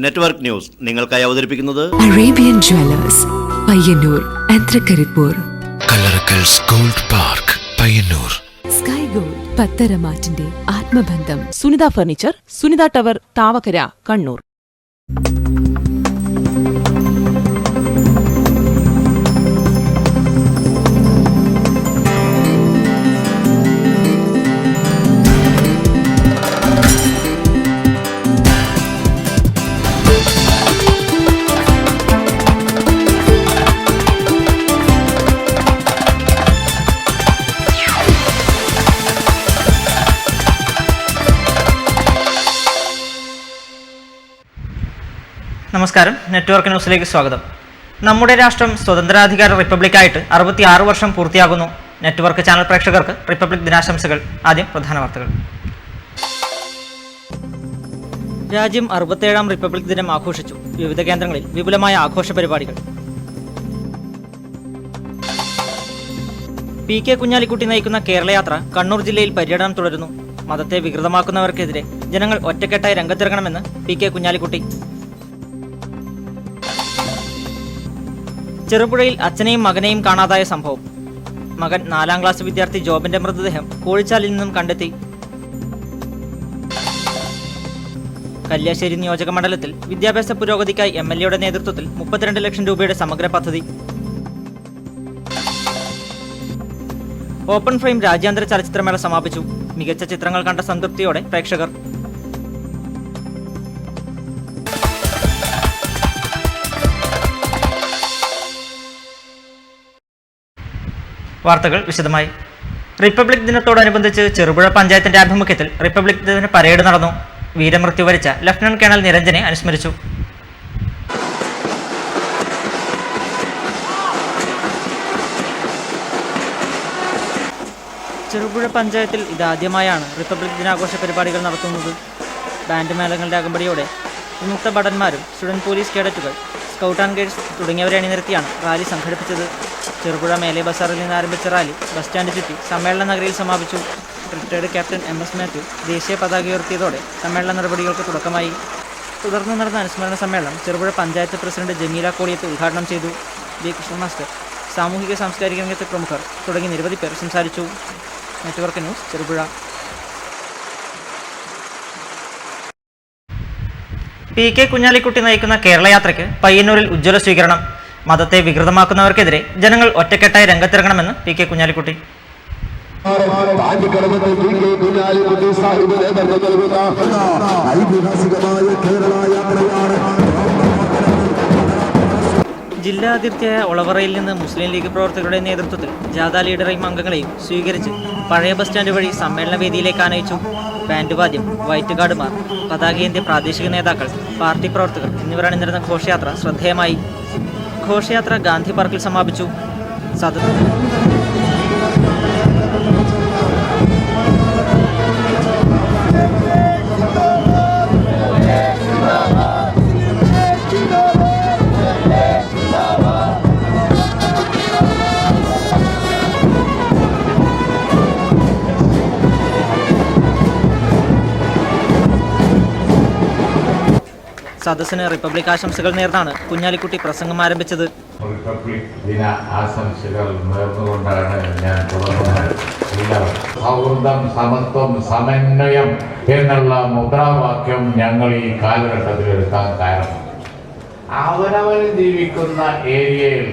Network news നിങ്ങൾക്കായി അവതരിപ്പിക്കുന്നത് Arabian jewellers Payyanur ആൻഡ്രകരിപ്പൂർ, കല്ലറക്കൽസ് gold park Payyanur, sky gold പത്തരമാറ്റിന്റെ ആത്മബന്ധം, സുനിത ഫർണിച്ചർ, സുനിത ടവർ, താവക്കര, കണ്ണൂർ. നമസ്കാരം, നെറ്റ്വർക്ക് ന്യൂസിലേക്ക് സ്വാഗതം. നമ്മുടെ രാഷ്ട്രം സ്വതന്ത്രാധികാര റിപ്പബ്ലിക്കായിട്ട് 66 വർഷം പൂർത്തിയാകുന്നു. നെറ്റ്വർക്ക് ചാനൽ പ്രേക്ഷകർക്ക് റിപ്പബ്ലിക് ദിനാശംസകൾ. ആദ്യം പ്രധാന വാർത്തകൾ. രാജ്യം 67ാം റിപ്പബ്ലിക് ദിനം ആഘോഷിച്ചു. വിവിധ കേന്ദ്രങ്ങളിൽ വിപുലമായ ആഘോഷ പരിപാടികൾ. പി.കെ. കുഞ്ഞാലിക്കുട്ടി നയിക്കുന്ന കേരളയാത്ര കണ്ണൂർ ജില്ലയിൽ പര്യടനം തുടരുന്നു. മതത്തെ വികൃതമാക്കുന്നവർക്കെതിരെ ജനങ്ങൾ ഒറ്റക്കെട്ടായി രംഗത്തിറങ്ങണമെന്ന് പി.കെ. കുഞ്ഞാലിക്കുട്ടി. ചെറുപുഴയിൽ അച്ഛനെയും മകനെയും കാണാതായ സംഭവം. മകൻ 4ാം ക്ലാസ് വിദ്യാർത്ഥി ജോബിന്റെ മൃതദേഹം കോഴിച്ചാലിൽ നിന്നും കണ്ടെത്തി. കല്യാശ്ശേരി നിയോജക മണ്ഡലത്തിൽ വിദ്യാഭ്യാസ പുരോഗതിക്കായി MLAയുടെ നേതൃത്വത്തിൽ 32 ലക്ഷം രൂപയുടെ സമഗ്ര പദ്ധതി. ഓപ്പൺ ഫ്രെയിം രാജ്യാന്തര ചലച്ചിത്രമേള സമാപിച്ചു. മികച്ച ചിത്രങ്ങൾ കണ്ട സംതൃപ്തിയോടെ പ്രേക്ഷകർ. വാർത്തകൾ വിശദമായി. റിപ്പബ്ലിക് ദിനത്തോടനുബന്ധിച്ച് ചെറുപുഴ പഞ്ചായത്തിന്റെ ആഭിമുഖ്യത്തിൽ റിപ്പബ്ലിക് ദിന പരേഡ് നടന്നു. വീരമൃത്യു വരിച്ച ലഫ്റ്റനന്റ് കേണൽ നിരഞ്ജനെ അനുസ്മരിച്ചു. ചെറുപുഴ പഞ്ചായത്തിൽ ഇതാദ്യമായാണ് റിപ്പബ്ലിക് ദിനാഘോഷ പരിപാടികൾ നടത്തുന്നത്. ബാൻഡ് മേളങ്ങളുടെ അകമ്പടിയോടെ വിമുക്ത ഭടന്മാരും സ്റ്റുഡന്റ് പോലീസ് കേഡറ്റുകൾ, സ്കൗട്ട് ആൻഡ് ഗൈഡ്സ് തുടങ്ങിയവരെ അണിനിരത്തിയാണ് റാലി സംഘടിപ്പിച്ചത്. ചെറുപുഴ മേലെ ബസാറിൽ നിന്ന് ആരംഭിച്ച റാലി ബസ് സ്റ്റാൻഡ് ചുറ്റി സമ്മേളന നഗരിയിൽ സമാപിച്ചു. റിട്ടയർഡ് ക്യാപ്റ്റൻ MS മാത്യു ദേശീയ പതാക ഉയർത്തിയതോടെ സമ്മേളന നടപടികൾക്ക് തുടക്കമായി. തുടർന്ന് നടന്ന അനുസ്മരണ സമ്മേളനം ചെറുപുഴ പഞ്ചായത്ത് പ്രസിഡന്റ് ജമീല കോളിയത്ത് ഉദ്ഘാടനം ചെയ്തു. B. കൃഷ്ണ മാസ്റ്റർ, സാമൂഹിക സാംസ്കാരിക രംഗത്തെ പ്രമുഖർ തുടങ്ങി നിരവധി പേർ സംസാരിച്ചു. Network news, Cherupuzha. പി.കെ. കുഞ്ഞാലിക്കുട്ടി നയിക്കുന്ന കേരളയാത്രയ്ക്ക് പയ്യന്നൂരിൽ ഉജ്ജ്വല സ്വീകരണം. മതത്തെ വികൃതമാക്കുന്നവർക്കെതിരെ ജനങ്ങൾ ഒറ്റക്കെട്ടായി രംഗത്തിറങ്ങണമെന്ന് പി.കെ. കുഞ്ഞാലിക്കുട്ടി. ജില്ലാ അതിർത്തിയായ ഒളവറയിൽ നിന്ന് മുസ്ലിം ലീഗ് പ്രവർത്തകരുടെ നേതൃത്വത്തിൽ ജാഥ ലീഡറെയും അംഗങ്ങളെയും സ്വീകരിച്ച് പഴയ ബസ് സ്റ്റാൻഡ് വഴി സമ്മേളന വേദിയിലേക്ക് ആനയിച്ചു. ബാൻഡ് വാദ്യം, വൈറ്റ് ഗാർഡുമാർ, പതാകയേന്ത്യ പ്രാദേശിക നേതാക്കൾ, പാർട്ടി പ്രവർത്തകർ എന്നിവർ അണിനിരന്ന ഘോഷയാത്ര ശ്രദ്ധേയമായി. ഘോഷയാത്ര ഗാന്ധി പാർക്കിൽ സമാപിച്ചു. സദസ്സിന് റിപ്പബ്ലിക് ആശംസകൾ നേർന്നാണ് കുഞ്ഞാലിക്കുട്ടി പ്രസംഗം ആരംഭിച്ചത്. റിപ്പബ്ലിക് ദിന ആശംസകൾ നേർന്നുകൊണ്ടാണ് ഞാൻ തുടങ്ങുന്നത്. സൗഹൃദം, സമത്വം, സമന്വയം എന്നുള്ള മുദ്രാവാക്യം ഞങ്ങൾ ഈ കാലഘട്ടത്തിൽ എടുക്കാൻ കാരണം അവനവൻ ജീവിക്കുന്ന ഏരിയയിൽ,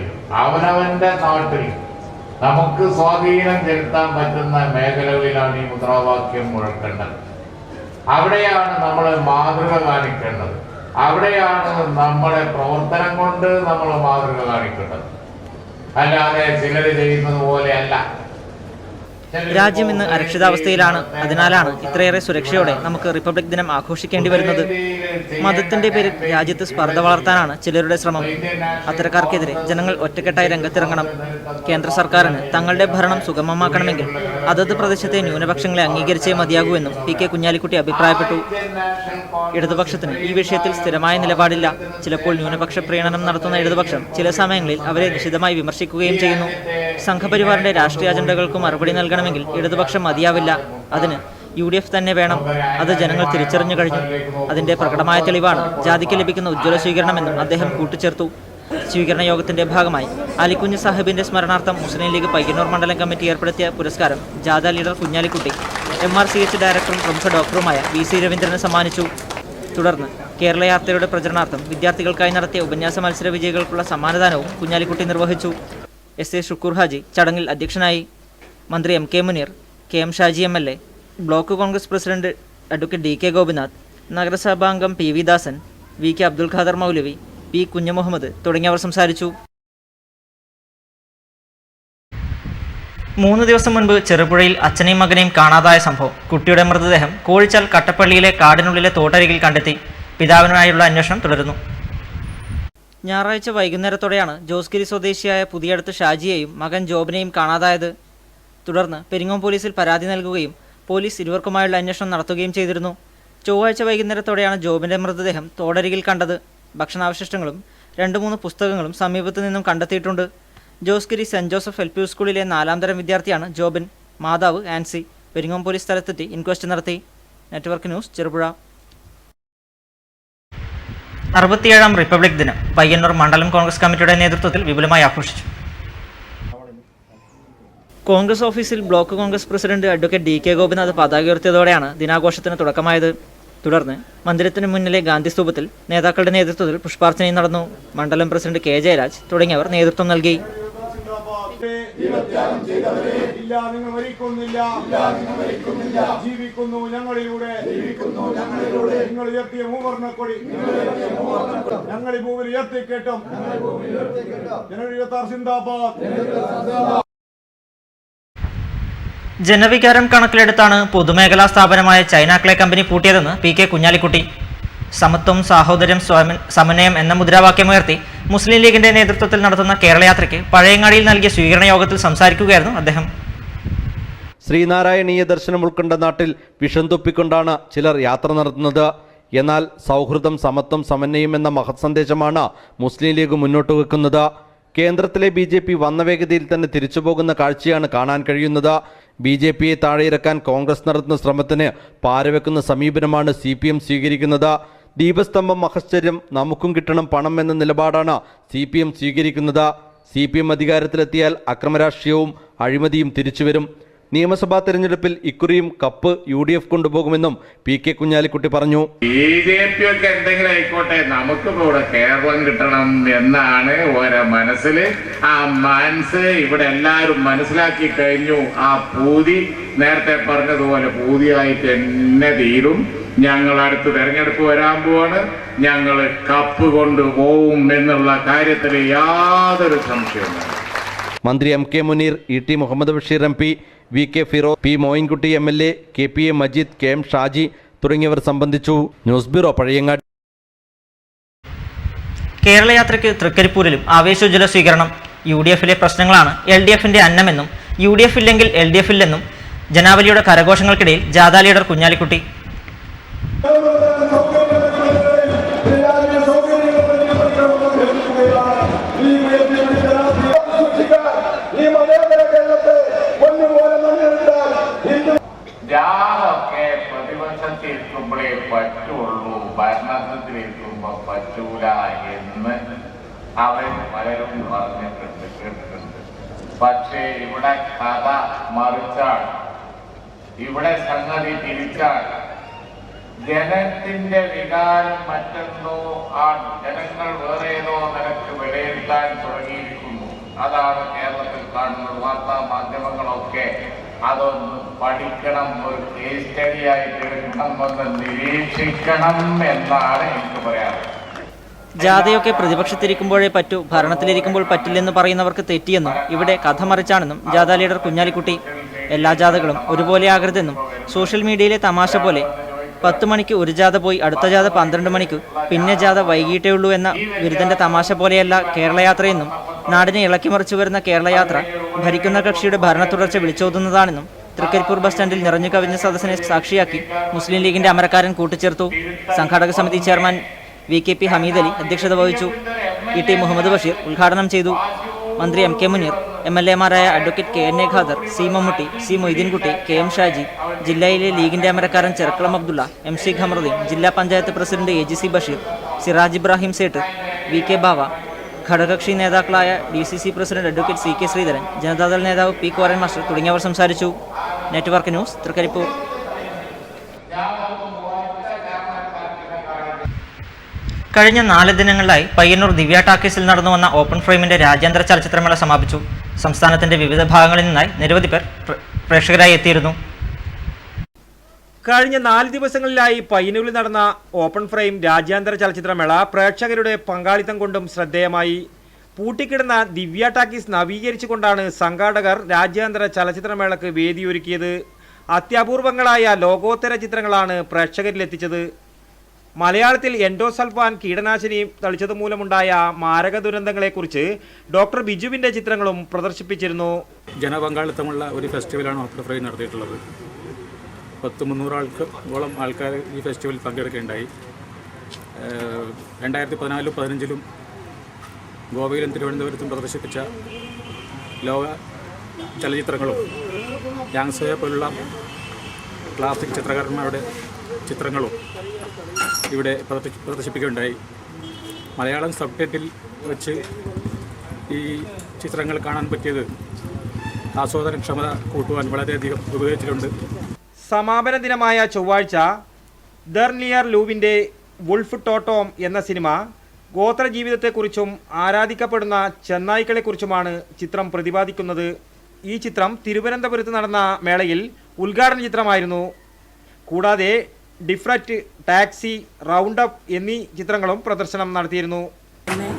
അവനവന്റെ നാട്ടിൽ നമുക്ക് സ്വാധീനം ചെലുത്താൻ പറ്റുന്ന മേഖലകളിലാണ് ഈ മുദ്രാവാക്യം മുഴക്കേണ്ടത്. അവിടെയാണ് നമ്മൾ മാതൃക കാണിക്കേണ്ടത്. അവിടെയാണ് നമ്മുടെ പ്രവർത്തനം കൊണ്ട് നമ്മൾ മാതൃക കാണിക്കേണ്ടത്. അല്ലാതെ ചിലർ ചെയ്യുന്നത് പോലെയല്ല. രാജ്യം ഇന്ന് അരക്ഷിതാവസ്ഥയിലാണ്. അതിനാലാണ് ഇത്രയേറെ സുരക്ഷയോടെ നമുക്ക് റിപ്പബ്ലിക് ദിനം ആഘോഷിക്കേണ്ടി വരുന്നത്. മതത്തിന്റെ പേരിൽ രാജ്യത്ത് സ്പർദ്ധ വളർത്താനാണ് ചിലരുടെ ശ്രമം. അത്തരക്കാർക്കെതിരെ ജനങ്ങൾ ഒറ്റക്കെട്ടായി രംഗത്തിറങ്ങണം. കേന്ദ്ര സർക്കാരിന് തങ്ങളുടെ ഭരണം സുഗമമാക്കണമെങ്കിൽ അതത് പ്രദേശത്തെ ന്യൂനപക്ഷങ്ങളെ അംഗീകരിച്ചേ മതിയാകൂ എന്നും പി.കെ. കുഞ്ഞാലിക്കുട്ടി അഭിപ്രായപ്പെട്ടു. ഇടതുപക്ഷത്തിന് ഈ വിഷയത്തിൽ സ്ഥിരമായ നിലപാടില്ല. ചിലപ്പോൾ ന്യൂനപക്ഷ പ്രീണനം നടത്തുന്ന ഇടതുപക്ഷം ചില സമയങ്ങളിൽ അവരെ നിശിതമായി വിമർശിക്കുകയും ചെയ്യുന്നു. സംഘപരിവാറിന്റെ രാഷ്ട്രീയ അജണ്ടകൾക്ക് മറുപടി നൽകണമെങ്കിൽ ഇടതുപക്ഷം മതിയാവില്ല. അതിന് UDF തന്നെ വേണം. അത് ജനങ്ങൾ തിരിച്ചറിഞ്ഞു കഴിഞ്ഞു. അതിന്റെ പ്രകടമായ തെളിവാണ് ജാതിക്ക് ലഭിക്കുന്ന ഉജ്ജ്വല സ്വീകരണമെന്നും അദ്ദേഹം കൂട്ടിച്ചേർത്തു. സ്വീകരണ യോഗത്തിന്റെ ഭാഗമായി അലിക്കുഞ്ഞ് സാഹിബിന്റെ സ്മരണാർത്ഥം മുസ്ലിം ലീഗ് പയ്യന്നൂർ മണ്ഡലം കമ്മിറ്റി ഏർപ്പെടുത്തിയ പുരസ്കാരം ജാഥ ലീഡർ കുഞ്ഞാലിക്കുട്ടി MRCH ഡയറക്ടറും പ്രമുഖ ഡോക്ടറുമായ VC രവീന്ദ്രന് സമ്മാനിച്ചു. തുടർന്ന് കേരള യാത്രയുടെ പ്രചരണാർത്ഥം വിദ്യാർത്ഥികൾക്കായി നടത്തിയ ഉപന്യാസ മത്സര വിജയികൾക്കുള്ള സമ്മാനദാനവും കുഞ്ഞാലിക്കുട്ടി നിർവഹിച്ചു. SA ഷുക്കൂർ ഹാജി ചടങ്ങിൽ അധ്യക്ഷനായി. മന്ത്രി MK Muneer, KM Shaji MLA, block Congress president advocate DK Gopinath, നഗരസഭാംഗം PV Dasan, VK Abdul Khader Moulavi, P Kunhimuhammed തുടങ്ങിയവർ സംസാരിച്ചു. 3 ദിവസം മുൻപ് ചെറുപുഴയിൽ അച്ഛനെയും മകനെയും കാണാതായ സംഭവം. കുട്ടിയുടെ മൃതദേഹം കോഴിച്ചാൽ കട്ടപ്പള്ളിയിലെ കാടിനുള്ളിലെ തോട്ടരികിൽ കണ്ടെത്തി. പിതാവിനായുള്ള അന്വേഷണം തുടരുന്നു. ഞായറാഴ്ച വൈകുന്നേരത്തോടെയാണ് ജോസ്ഗിരി സ്വദേശിയായ പുതിയടത്ത് ഷാജിയെയും മകൻ ജോബിനെയും കാണാതായത്. തുടർന്ന് പെരിങ്ങോം പോലീസിൽ പരാതി നൽകുകയും പോലീസ് ഇരുവർക്കുമായുള്ള അന്വേഷണം നടത്തുകയും ചെയ്തിരുന്നു. ചൊവ്വാഴ്ച വൈകുന്നേരത്തോടെയാണ് ജോബിന്റെ മൃതദേഹം തോടരികിൽ കണ്ടത്. ഭക്ഷണാവശിഷ്ടങ്ങളും 2-3 പുസ്തകങ്ങളും സമീപത്തു നിന്നും കണ്ടെത്തിയിട്ടുണ്ട്. ജോസ്ഗിരി സെന്റ് ജോസഫ് LP സ്കൂളിലെ 4ാം തരം വിദ്യാർത്ഥിയാണ് ജോബിൻ. മാതാവ് ആൻസി. പെരിങ്ങോം പോലീസ് സ്ഥലത്തെത്തി ഇൻക്വസ്റ്റ് നടത്തി. Network news, Cherupuzha. 67ാം റിപ്പബ്ലിക് ദിനം പയ്യന്നൂർ മണ്ഡലം കോൺഗ്രസ് കമ്മിറ്റിയുടെ നേതൃത്വത്തിൽ വിപുലമായി ആഘോഷിച്ചു. കോൺഗ്രസ് ഓഫീസിൽ block Congress president advocate DK Gopinath പതാക ഉയർത്തിയതോടെയാണ് ദിനാഘോഷത്തിന് തുടക്കമായത്. തുടർന്ന് മന്ദിരത്തിന് മുന്നിലെ ഗാന്ധി സ്തൂപത്തിൽ നേതാക്കളുടെ നേതൃത്വത്തിൽ പുഷ്പാർച്ചനയും നടന്നു. മണ്ഡലം പ്രസിഡന്റ് K ജയരാജ് തുടങ്ങിയവർ നേതൃത്വം നൽകി. ജീവിക്കുന്നു ഞങ്ങളിലൂടെ നിങ്ങൾ ഉയർത്തിയ മൂവർണ്ണക്കൊടി ഞങ്ങൾ ഈ ഭൂമിയിൽ ഉയർത്തിക്കേട്ടും ജനവികാർ സിന്ദാബാദ്. ജനവികാരം കണക്കിലെടുത്താണ് പൊതുമേഖലാ സ്ഥാപനമായ ചൈന ക്ലേ കമ്പനി പൂട്ടിയതെന്ന് PK കുഞ്ഞാലിക്കുട്ടി. സമത്വം, സാഹോദര്യം, സമന്വയം എന്ന മുദ്രാവാക്യമുയർത്തി മുസ്ലിം ലീഗിന്റെ നേതൃത്വത്തിൽ നടത്തുന്ന കേരള യാത്രയ്ക്ക് പഴയങ്ങാടിയിൽ നൽകിയ സ്വീകരണ യോഗത്തിൽ സംസാരിക്കുകയായിരുന്നു അദ്ദേഹം. ശ്രീനാരായണീയ ദർശനം ഉൾക്കൊണ്ട നാട്ടിൽ വിഷം തുപ്പിക്കൊണ്ടാണ് ചിലർ യാത്ര നടത്തുന്നത്. എന്നാൽ സൗഹൃദം, സമത്വം, സമന്വയം എന്ന മഹത് സന്ദേശമാണ് മുസ്ലിം ലീഗ് മുന്നോട്ട് വെക്കുന്നത്. കേന്ദ്രത്തിലെ BJP വന്ന വേഗതയിൽ തന്നെ തിരിച്ചുപോകുന്ന കാഴ്ചയാണ് കാണാൻ കഴിയുന്നത്. BJPയെ താഴെയിറക്കാൻ കോൺഗ്രസ് നടത്തുന്ന ശ്രമത്തിന് പാരവെക്കുന്ന സമീപനമാണ് CPM സ്വീകരിക്കുന്നത്. ദീപസ്തംഭം, മഹശ്ചര്യം, നമുക്കും കിട്ടണം പണം എന്ന നിലപാടാണ് CPM സ്വീകരിക്കുന്നത്. CPM അധികാരത്തിലെത്തിയാൽ അക്രമരാഷ്ട്രീയവും അഴിമതിയും തിരിച്ചുവരും. നിയമസഭാ തെരഞ്ഞെടുപ്പിൽ ഇക്കുറിയും കപ്പ് UDF കൊണ്ടുപോകുമെന്നും PK കുഞ്ഞാലിക്കുട്ടി പറഞ്ഞു. BJP ഒക്കെ എന്തെങ്കിലും ആയിക്കോട്ടെ, നമുക്കിപ്പോ ഇവിടെ കേരളം കിട്ടണം എന്നാണ് ഓരോ മനസ്സിൽ. ആ മനസ്സ് ഇവിടെ എല്ലാവരും മനസ്സിലാക്കി കഴിഞ്ഞു. ആ പൂതി നേരത്തെ പറഞ്ഞതുപോലെ പൂതിയായിട്ട് എന്നെ തീരും. ഞങ്ങൾ അടുത്ത് തെരഞ്ഞെടുപ്പ് വരാൻ പോവാണ്. ഞങ്ങൾ കപ്പ് കൊണ്ടുപോകും എന്നുള്ള കാര്യത്തിൽ യാതൊരു സംശയവുമില്ല. മന്ത്രി MK Muneer, ET Muhammad Basheer MP, VK Firoz, P Moyinkutty MLA, KPA Majeed, KM Shaji തുടങ്ങിയവർ സംബന്ധിച്ചു. News bureau, Pazhayangadi. കേരള യാത്രയ്ക്ക് തൃക്കരിപ്പൂരിലും ആവേശോജ്വല സ്വീകരണം. UDFിലെ പ്രശ്നങ്ങളാണ് LDFിന്റെ അന്നമെന്നും UDF ഇല്ലെങ്കിൽ LDF ഇല്ലെന്നും ജനാവലിയുടെ കരഘോഷങ്ങൾക്കിടയിൽ ജാഥ ലീഡർ കുഞ്ഞാലിക്കുട്ടി. ജാതൊക്കെ പ്രതിപക്ഷത്തിരിക്കുമ്പോഴേ പറ്റുള്ളൂ, ഭരണത്തിലിരിക്കുമ്പോ പറ്റൂല എന്ന് അവർ പലരും പറഞ്ഞിട്ടുണ്ട്, കേട്ടിട്ടുണ്ട്. പക്ഷേ ഇവിടെ കഥ മറിച്ചാൽ, ഇവിടെ സംഗതി തിരിച്ചാൽ, ജനത്തിന്റെ വികാരം മറ്റെന്തോ ആണ്. ജനങ്ങൾ വേറെ ഏതോ നിലക്ക് വിലയിരുത്താൻ തുടങ്ങിയിരിക്കുന്നു. അതാണ് കേരളത്തിൽ കാണുന്നത്. വാർത്താ മാധ്യമങ്ങളൊക്കെ അതൊന്ന് പഠിക്കണം, ഒരു കേസ് സ്റ്റഡി ആയിട്ട് എടുക്കണം, ഒന്ന് നിരീക്ഷിക്കണം എന്നാണ് എനിക്ക് പറയാറുള്ളത്. ജാഥയൊക്കെ പ്രതിപക്ഷത്തിരിക്കുമ്പോഴേ പറ്റൂ, ഭരണത്തിലിരിക്കുമ്പോൾ പറ്റില്ലെന്ന് പറയുന്നവർക്ക് തെറ്റിയെന്നും ഇവിടെ കഥ മറിച്ചാണെന്നും ജാഥ ലീഡർ കുഞ്ഞാലിക്കുട്ടി. എല്ലാ ജാഥകളും ഒരുപോലെ ആകരുതെന്നും സോഷ്യൽ മീഡിയയിലെ തമാശ പോലെ 10 മണിക്ക് ഒരു ജാഥ പോയി അടുത്ത ജാഥ 12 മണിക്ക്, പിന്നെ ജാഥ വൈകിട്ടേ ഉള്ളൂ എന്ന ബിരുദന്റെ തമാശ പോലെയല്ല കേരളയാത്രയെന്നും നാടിനെ ഇളക്കിമറിച്ചു വരുന്ന കേരളയാത്ര ഭരിക്കുന്ന കക്ഷിയുടെ ഭരണ തുടർച്ച വിളിച്ചോതുന്നതാണെന്നും തൃക്കരിപ്പൂർ ബസ് സ്റ്റാൻഡിൽ നിറഞ്ഞു കവിഞ്ഞ സദസ്സിനെ സാക്ഷിയാക്കി മുസ്ലിം ലീഗിന്റെ അമരക്കാരൻ കൂട്ടിച്ചേർത്തു. സംഘാടക സമിതി ചെയർമാൻ VKP ഹമീദ് അലി അധ്യക്ഷത വഹിച്ചു. ET മുഹമ്മദ് ബഷീർ ഉദ്ഘാടനം ചെയ്തു. മന്ത്രി എം കെ മുനീർ, MLA-മാരായ advocate KN Khader, C Mammootty, C Moideenkutty, KM Shaji, ജില്ലയിലെ ലീഗിന്റെ അമരക്കാരൻ ചെറുക്കളം അബ്ദുള്ള, MC ഖമറുദ്ദീൻ, ജില്ലാ panchayat president AGC Basheer, Siraj Ibrahim Sait, VK Bava, ഘടകകക്ഷി നേതാക്കളായ DCC president advocate CK Sreedharan, Janata Dal നേതാവ് P കോരൻ മാസ്റ്റർ തുടങ്ങിയവർ സംസാരിച്ചു. Network news, Trikaripur. കഴിഞ്ഞ 4 ദിനങ്ങളിലായി പയ്യന്നൂർ ദിവ്യ ടാക്കീസിൽ നടന്നു വന്ന ഓപ്പൺ ഫ്രെയിമിന്റെ രാജ്യാന്തര ചലച്ചിത്രമേള സമാപിച്ചു. സംസ്ഥാനത്തിന്റെ വിവിധ ഭാഗങ്ങളിൽ നിന്നായി നിരവധി പേർ പ്രേക്ഷകരായി എത്തിയിരുന്നു. കഴിഞ്ഞ 4 ദിവസങ്ങളിലായി പയ്യന്നൂരിൽ നടന്ന ഓപ്പൺ ഫ്രെയിം രാജ്യാന്തര ചലച്ചിത്രമേള പ്രേക്ഷകരുടെ പങ്കാളിത്തം കൊണ്ടും ശ്രദ്ധേയമായി. പൂട്ടിക്കിടന്ന ദിവ്യ ടാക്കീസ് നവീകരിച്ചുകൊണ്ടാണ് സംഘാടകർ രാജ്യാന്തര ചലച്ചിത്രമേളയ്ക്ക് വേദിയൊരുക്കിയത്. അത്യപൂർവങ്ങളായ ലോകോത്തര ചിത്രങ്ങളാണ് പ്രേക്ഷകരിലെത്തിച്ചത്. മലയാളത്തിൽ എൻഡോസൾഫാൻ കീടനാശിനി തളിച്ചതുമൂലമുണ്ടായ മാരക ദുരന്തങ്ങളെക്കുറിച്ച് ഡോക്ടർ ബിജുവിൻ്റെ ചിത്രങ്ങളും പ്രദർശിപ്പിച്ചിരുന്നു. ജനപങ്കാളിത്തമുള്ള ഒരു ഫെസ്റ്റിവലാണ് ഓപ്പൺ ഫ്രെയിം നടത്തിയിട്ടുള്ളത്. 300 ആൾക്കാർ ഈ ഫെസ്റ്റിവലിൽ പങ്കെടുക്കുകയുണ്ടായി. 2014-15 ഗോവയിലും തിരുവനന്തപുരത്തും പ്രദർശിപ്പിച്ച ലോക ചലച്ചിത്രങ്ങളും യാങ്സോയെ പോലുള്ള ക്ലാസിക് ചിത്രകാരന്മാരുടെ ചിത്രങ്ങളും ഇവിടെ പ്രദർശിപ്പിക്കുകയുണ്ടായി. മലയാളം സബ്ടൈറ്റിൽ വെച്ച് ഈ ചിത്രങ്ങൾ കാണാൻ പറ്റിയത് ആസ്വാദനക്ഷമത കൂട്ടുവാൻ വളരെയധികം ഉപകരിച്ചിട്ടുണ്ട്. സമാപന ദിനമായ ചൊവ്വാഴ്ച ദർനിയർ ലൂവിൻ്റെ വുൾഫ് ടോട്ടോം എന്ന സിനിമ ഗോത്ര ജീവിതത്തെക്കുറിച്ചും ആരാധിക്കപ്പെടുന്ന ചെന്നായ്ക്കളെക്കുറിച്ചുമാണ് ചിത്രം പ്രതിപാദിക്കുന്നത്. ഈ ചിത്രം തിരുവനന്തപുരത്ത് നടന്ന മേളയിൽ ഉദ്ഘാടന ചിത്രമായിരുന്നു. കൂടാതെ ഡിഫ്രറ്റ്, ടാക്സി, റൗണ്ട് അപ്പ് എന്നീ ചിത്രങ്ങളും പ്രദർശനം നടത്തിയിരുന്നു.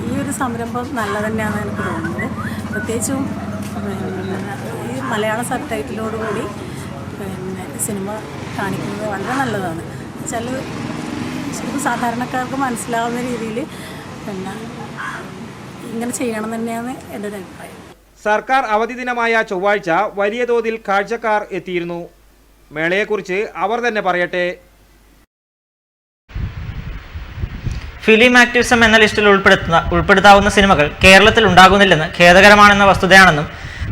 ഈ ഒരു സംരംഭം നല്ല തന്നെയാണ് എനിക്ക് തോന്നുന്നത്. പ്രത്യേകിച്ചും ഈ മലയാള സബ് ടൈറ്റിലോടുകൂടി സിനിമ കാണിക്കുന്നത് വളരെ നല്ലതാണ്. വെച്ചാൽ ശരിക്കും സാധാരണക്കാർക്ക് മനസ്സിലാവുന്ന രീതിയിൽ ഇങ്ങനെ ചെയ്യണം തന്നെയാണ് എൻ്റെ ഒരു അഭിപ്രായം. സർക്കാർ അവധി ദിനമായ ചൊവ്വാഴ്ച വലിയ തോതിൽ കാഴ്ചക്കാർ എത്തിയിരുന്നു. മേളയെക്കുറിച്ച് അവർ തന്നെ പറയട്ടെ. ഫിലിം ആക്ടിവിസം എന്ന ലിസ്റ്റിൽ ഉൾപ്പെടുത്താവുന്ന സിനിമകൾ കേരളത്തിൽ ഉണ്ടാകുന്നില്ലെന്ന് ഖേദകരമാണെന്ന വസ്തുതയാണെന്നും